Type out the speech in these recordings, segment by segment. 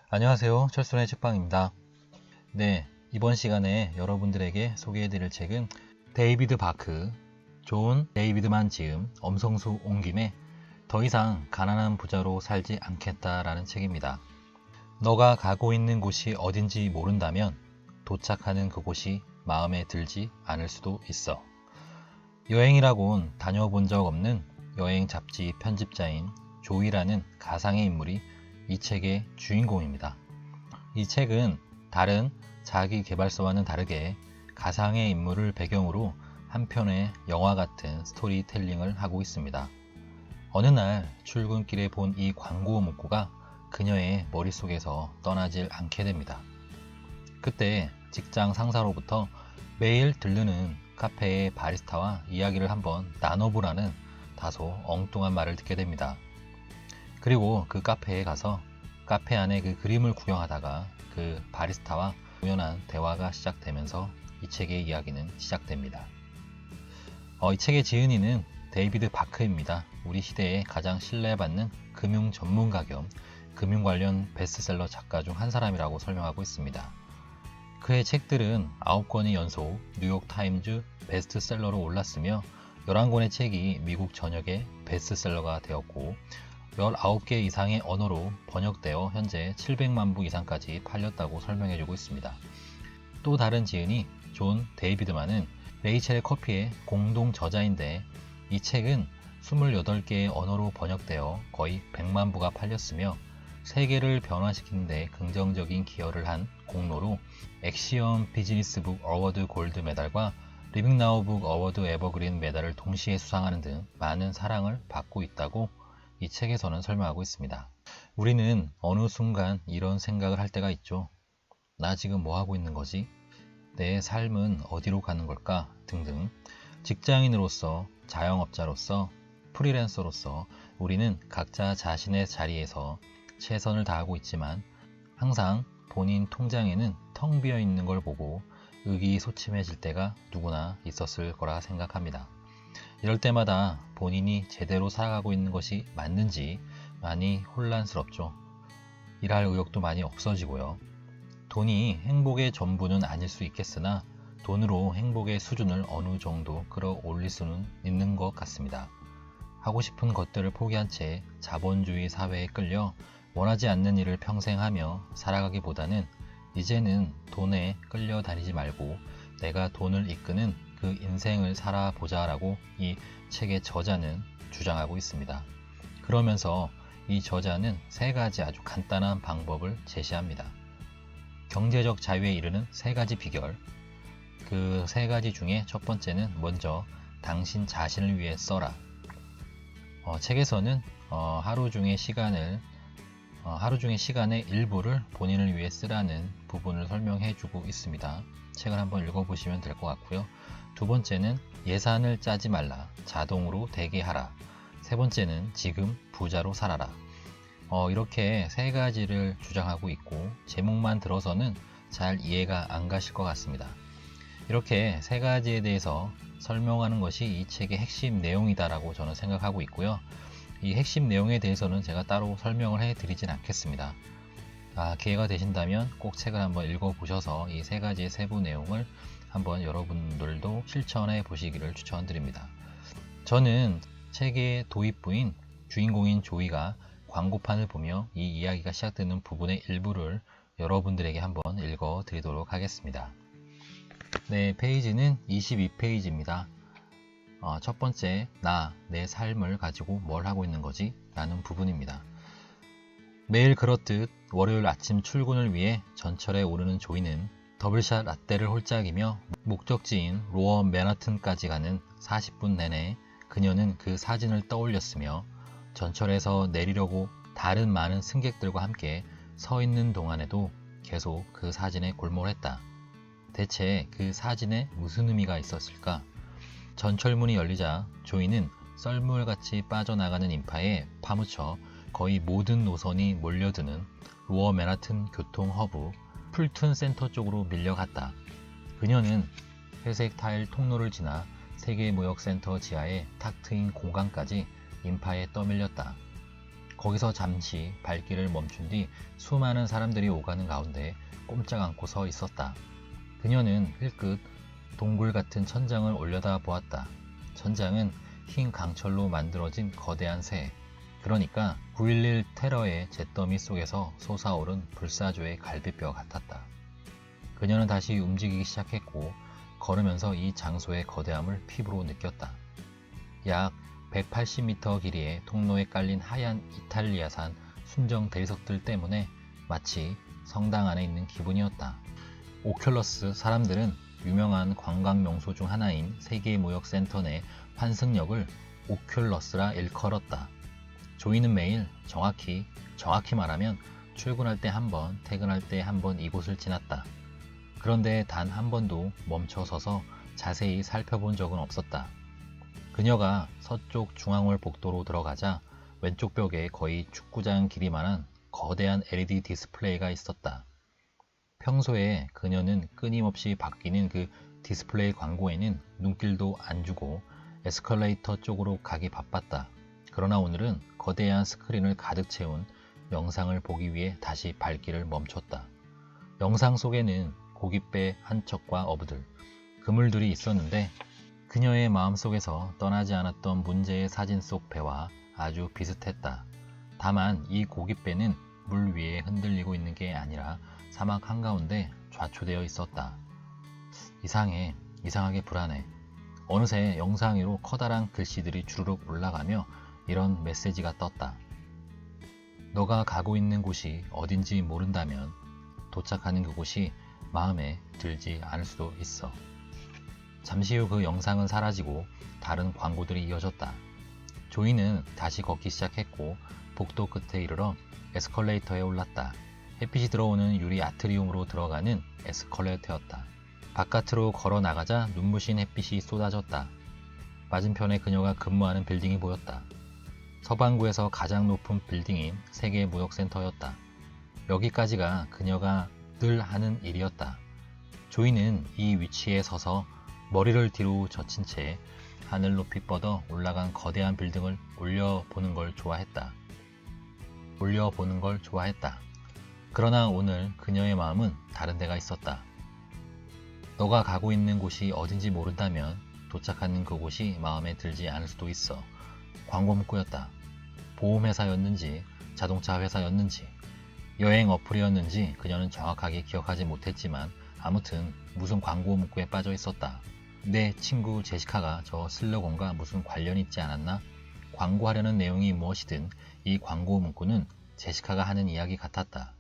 안녕하세요. 철순의 책방입니다. 네, 이번 시간에 여러분들에게 소개해드릴 책은 데이비드 바크, 존 데이비드만 지음, 엄성수 옹김의 더 이상 가난한 부자로 살지 않겠다라는 책입니다. 너가 가고 있는 곳이 어딘지 모른다면 도착하는 그곳이 마음에 들지 않을 수도 있어. 여행이라곤 다녀본 적 없는 여행 잡지 편집자인 조이라는 가상의 인물이 이 책의 주인공입니다. 이 책은 다른 자기 개발서와는 다르게 가상의 인물을 배경으로 한 편의 영화 같은 스토리텔링을 하고 있습니다. 어느 날 출근길에 본 이 광고 문구가 그녀의 머릿속에서 떠나질 않게 됩니다. 그때 직장 상사로부터 매일 들르는 카페의 바리스타와 이야기를 한번 나눠보라는 다소 엉뚱한 말을 듣게 됩니다. 그리고 그 카페에 가서 카페 안에 그 그림을 구경하다가 그 바리스타와 우연한 대화가 시작되면서 이 책의 이야기는 시작됩니다. 이 책의 지은이는 데이비드 바크입니다. 우리 시대에 가장 신뢰받는 금융 전문가 겸 금융 관련 베스트셀러 작가 중 한 사람이라고 설명하고 있습니다. 그의 책들은 9권이 연속 뉴욕타임즈 베스트셀러로 올랐으며 11권의 책이 미국 전역의 베스트셀러가 되었고 19개 이상의 언어로 번역되어 현재 700만 부 이상까지 팔렸다고 설명해주고 있습니다. 또 다른 지은이 존 데이비드만은 레이첼의 커피의 공동 저자인데 이 책은 28개의 언어로 번역되어 거의 100만 부가 팔렸으며 세계를 변화시키는 데 긍정적인 기여를 한 공로로 엑시엄 비즈니스북 어워드 골드 메달과 리빙나우 북 어워드 에버그린 메달을 동시에 수상하는 등 많은 사랑을 받고 있다고 이 책에서는 설명하고 있습니다. 우리는 어느 순간 이런 생각을 할 때가 있죠. 나 지금 뭐 하고 있는 거지? 내 삶은 어디로 가는 걸까? 등등. 직장인으로서, 자영업자로서, 프리랜서로서 우리는 각자 자신의 자리에서 최선을 다하고 있지만 항상 본인 통장에는 텅 비어 있는 걸 보고 의기소침해질 때가 누구나 있었을 거라 생각합니다. 이럴 때마다 본인이 제대로 살아가고 있는 것이 맞는지 많이 혼란스럽죠. 일할 의욕도 많이 없어지고요. 돈이 행복의 전부는 아닐 수 있겠으나 돈으로 행복의 수준을 어느 정도 끌어올릴 수는 있는 것 같습니다. 하고 싶은 것들을 포기한 채 자본주의 사회에 끌려 원하지 않는 일을 평생 하며 살아가기보다는 이제는 돈에 끌려다니지 말고 내가 돈을 이끄는 그 인생을 살아보자 라고 이 책의 저자는 주장하고 있습니다. 그러면서 이 저자는 3가지 아주 간단한 방법을 제시합니다. 경제적 자유에 이르는 3가지 비결. 그 3가지 중에 첫 번째는 먼저 당신 자신을 위해 써라. 책에서는 하루 중의 시간의 일부를 본인을 위해 쓰라는 부분을 설명해 주고 있습니다. 책을 한번 읽어보시면 될 것 같고요. 두 번째는 예산을 짜지 말라. 자동으로 되게 하라. 세 번째는 지금 부자로 살아라. 이렇게 3가지를 주장하고 있고 제목만 들어서는 잘 이해가 안 가실 것 같습니다. 이렇게 3가지에 대해서 설명하는 것이 이 책의 핵심 내용이다라고 저는 생각하고 있고요. 이 핵심 내용에 대해서는 제가 따로 설명을 해 드리진 않겠습니다. 기회가 되신다면 꼭 책을 한번 읽어보셔서 이 3가지의 세부 내용을 한번 여러분들도 실천해 보시기를 추천드립니다. 저는 책의 도입부인 주인공인 조이가 광고판을 보며 이 이야기가 시작되는 부분의 일부를 여러분들에게 한번 읽어 드리도록 하겠습니다. 네, 페이지는 22페이지입니다. 첫 번째, 내 삶을 가지고 뭘 하고 있는 거지? 라는 부분입니다. 매일 그렇듯 월요일 아침 출근을 위해 전철에 오르는 조이는 더블샷 라떼를 홀짝이며 목적지인 로어 맨하튼까지 가는 40분 내내 그녀는 그 사진을 떠올렸으며 전철에서 내리려고 다른 많은 승객들과 함께 서 있는 동안에도 계속 그 사진에 골몰했다. 대체 그 사진에 무슨 의미가 있었을까? 전철문이 열리자 조이는 썰물같이 빠져나가는 인파에 파묻혀 거의 모든 노선이 몰려드는 로어 맨하튼 교통 허브 풀튼 센터 쪽으로 밀려갔다. 그녀는 회색 타일 통로를 지나 세계무역센터 지하의 탁 트인 공간까지 인파에 떠밀렸다. 거기서 잠시 발길을 멈춘 뒤 수많은 사람들이 오가는 가운데 꼼짝 않고 서 있었다. 그녀는 힐끗 동굴 같은 천장을 올려다 보았다. 천장은 흰 강철로 만들어진 거대한 새, 그러니까 9.11 테러의 잿더미 속에서 솟아오른 불사조의 갈비뼈 같았다. 그녀는 다시 움직이기 시작했고 걸으면서 이 장소의 거대함을 피부로 느꼈다. 약 180m 길이의 통로에 깔린 하얀 이탈리아산 순정 대리석들 때문에 마치 성당 안에 있는 기분이었다. 오큘러스 사람들은 유명한 관광 명소 중 하나인 세계무역센터 내 환승역을 오큘러스라 일컬었다. 조이는 매일 정확히 말하면 출근할 때 한 번, 퇴근할 때 한 번 이곳을 지났다. 그런데 단 한 번도 멈춰서서 자세히 살펴본 적은 없었다. 그녀가 서쪽 중앙홀 복도로 들어가자 왼쪽 벽에 거의 축구장 길이만한 거대한 LED 디스플레이가 있었다. 평소에 그녀는 끊임없이 바뀌는 그 디스플레이 광고에는 눈길도 안 주고 에스컬레이터 쪽으로 가기 바빴다. 그러나 오늘은 거대한 스크린을 가득 채운 영상을 보기 위해 다시 발길을 멈췄다. 영상 속에는 고깃배 한 척과 어부들, 그물들이 있었는데 그녀의 마음속에서 떠나지 않았던 문제의 사진 속 배와 아주 비슷했다. 다만 이 고깃배는 물 위에 흔들리고 있는 게 아니라 사막 한가운데 좌초되어 있었다. 이상하게 불안해. 어느새 영상 위로 커다란 글씨들이 주르륵 올라가며 이런 메시지가 떴다. 너가 가고 있는 곳이 어딘지 모른다면 도착하는 그곳이 마음에 들지 않을 수도 있어. 잠시 후 그 영상은 사라지고 다른 광고들이 이어졌다. 조이는 다시 걷기 시작했고 복도 끝에 이르러 에스컬레이터에 올랐다. 햇빛이 들어오는 유리 아트리움으로 들어가는 에스컬레이터였다. 바깥으로 걸어 나가자 눈부신 햇빛이 쏟아졌다. 맞은편에 그녀가 근무하는 빌딩이 보였다. 서반구에서 가장 높은 빌딩인 세계무역센터였다. 여기까지가 그녀가 늘 하는 일이었다. 조이는 이 위치에 서서 머리를 뒤로 젖힌 채 하늘 높이 뻗어 올라간 거대한 빌딩을 올려보는 걸 좋아했다. 그러나 오늘 그녀의 마음은 다른 데가 있었다. 너가 가고 있는 곳이 어딘지 모른다면 도착하는 그곳이 마음에 들지 않을 수도 있어. 광고 문구였다. 보험회사였는지 자동차 회사였는지 여행 어플이었는지 그녀는 정확하게 기억하지 못했지만 아무튼 무슨 광고 문구에 빠져 있었다. 내 친구 제시카가 저 슬로건과 무슨 관련이 있지 않았나? 광고하려는 내용이 무엇이든 이 광고 문구는 제시카가 하는 이야기 같았다.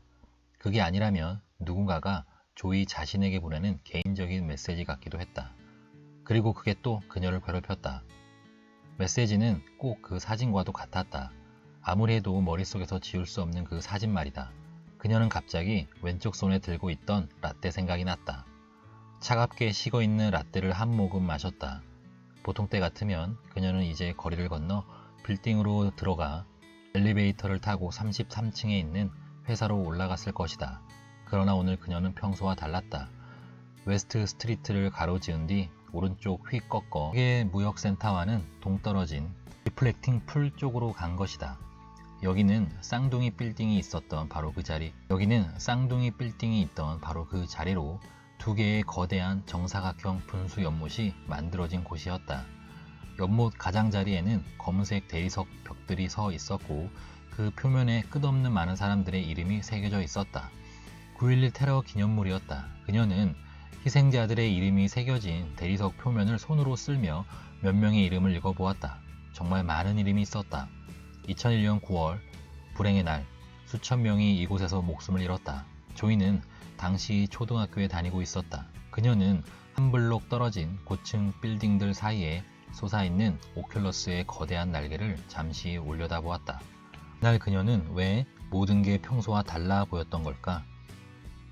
그게 아니라면 누군가가 조이 자신에게 보내는 개인적인 메시지 같기도 했다. 그리고 그게 또 그녀를 괴롭혔다. 메시지는 꼭 그 사진과도 같았다. 아무리 해도 머릿속에서 지울 수 없는 그 사진 말이다. 그녀는 갑자기 왼쪽 손에 들고 있던 라떼 생각이 났다. 차갑게 식어있는 라떼를 한 모금 마셨다. 보통 때 같으면 그녀는 이제 거리를 건너 빌딩으로 들어가 엘리베이터를 타고 33층에 있는 회사로 올라갔을 것이다. 그러나 오늘 그녀는 평소와 달랐다. 웨스트 스트리트를 가로지은 뒤 오른쪽 휙 꺾어 세계무역센터와는 동떨어진 리플렉팅 풀 쪽으로 간 것이다. 여기는 쌍둥이 빌딩이 있던 바로 그 자리로 두 개의 거대한 정사각형 분수 연못이 만들어진 곳이었다. 연못 가장자리에는 검은색 대리석 벽들이 서 있었고 그 표면에 끝없는 많은 사람들의 이름이 새겨져 있었다. 9.11 테러 기념물이었다. 그녀는 희생자들의 이름이 새겨진 대리석 표면을 손으로 쓸며 몇 명의 이름을 읽어보았다. 정말 많은 이름이 있었다. 2001년 9월 불행의 날 수천 명이 이곳에서 목숨을 잃었다. 조이는 당시 초등학교에 다니고 있었다. 그녀는 한 블록 떨어진 고층 빌딩들 사이에 솟아있는 오큘러스의 거대한 날개를 잠시 올려다보았다. 그날 그녀는 왜 모든 게 평소와 달라 보였던 걸까?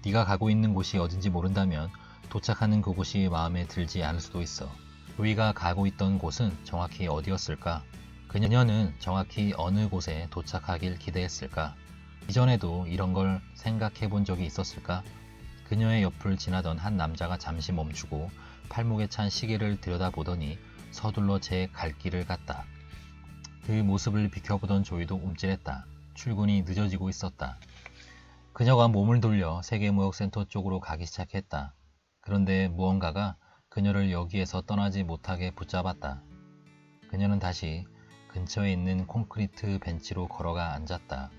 네가 가고 있는 곳이 어딘지 모른다면 도착하는 그곳이 마음에 들지 않을 수도 있어. 조이가 가고 있던 곳은 정확히 어디였을까? 그녀는 정확히 어느 곳에 도착하길 기대했을까? 이전에도 이런 걸 생각해 본 적이 있었을까? 그녀의 옆을 지나던 한 남자가 잠시 멈추고 팔목에 찬 시계를 들여다보더니 서둘러 제 갈 길을 갔다. 그 모습을 비켜보던 조이도 움찔했다. 출근이 늦어지고 있었다. 그녀가 몸을 돌려 세계무역센터 쪽으로 가기 시작했다. 그런데 무언가가 그녀를 여기에서 떠나지 못하게 붙잡았다. 그녀는 다시 근처에 있는 콘크리트 벤치로 걸어가 앉았다.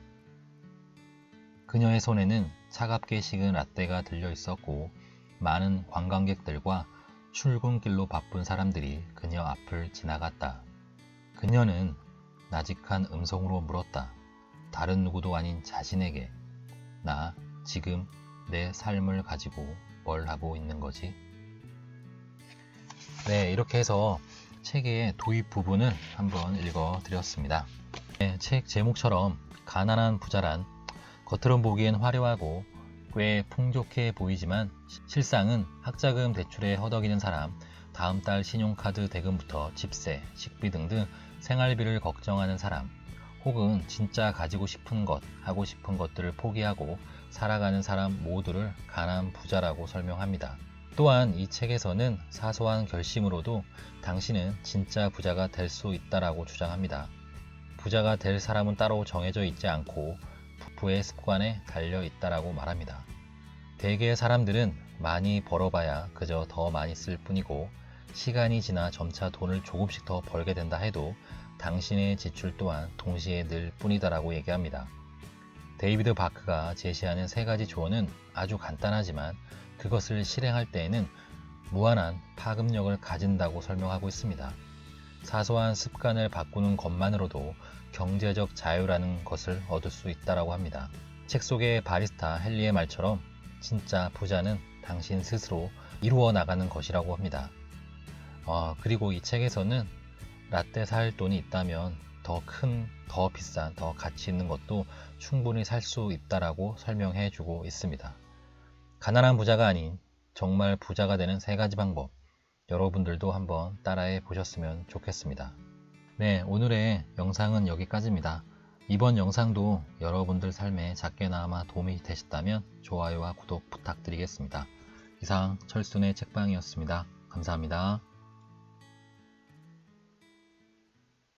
그녀의 손에는 차갑게 식은 라떼가 들려 있었고 많은 관광객들과 출근길로 바쁜 사람들이 그녀 앞을 지나갔다. 그녀는 나직한 음성으로 물었다. 다른 누구도 아닌 자신에게. 나 지금 내 삶을 가지고 뭘 하고 있는 거지? 네, 이렇게 해서 책의 도입 부분을 한번 읽어 드렸습니다. 네, 책 제목처럼 가난한 부자란 겉으론 보기엔 화려하고 꽤 풍족해 보이지만 실상은 학자금 대출에 허덕이는 사람, 다음 달 신용카드 대금부터 집세, 식비 등등 생활비를 걱정하는 사람, 혹은 진짜 가지고 싶은 것, 하고 싶은 것들을 포기하고 살아가는 사람 모두를 가난 부자라고 설명합니다. 또한 이 책에서는 사소한 결심으로도 당신은 진짜 부자가 될 수 있다라고 주장합니다. 부자가 될 사람은 따로 정해져 있지 않고 부의 습관에 달려 있다라고 말합니다. 대개의 사람들은 많이 벌어봐야 그저 더 많이 쓸 뿐이고 시간이 지나 점차 돈을 조금씩 더 벌게 된다 해도 당신의 지출 또한 동시에 늘 뿐이다라고 얘기합니다. 데이비드 바크가 제시하는 세 가지 조언은 아주 간단하지만 그것을 실행할 때에는 무한한 파급력을 가진다고 설명하고 있습니다. 사소한 습관을 바꾸는 것만으로도 경제적 자유라는 것을 얻을 수 있다고 합니다. 책 속의 바리스타 헨리의 말처럼 진짜 부자는 당신 스스로 이루어 나가는 것이라고 합니다. 그리고 이 책에서는 라떼 살 돈이 있다면 더 큰, 더 비싼, 더 가치 있는 것도 충분히 살 수 있다라고 설명해 주고 있습니다. 가난한 부자가 아닌 정말 부자가 되는 세 가지 방법, 여러분들도 한번 따라해 보셨으면 좋겠습니다. 네, 오늘의 영상은 여기까지입니다. 이번 영상도 여러분들 삶에 작게나마 도움이 되셨다면 좋아요와 구독 부탁드리겠습니다. 이상 철순의 책방이었습니다. 감사합니다.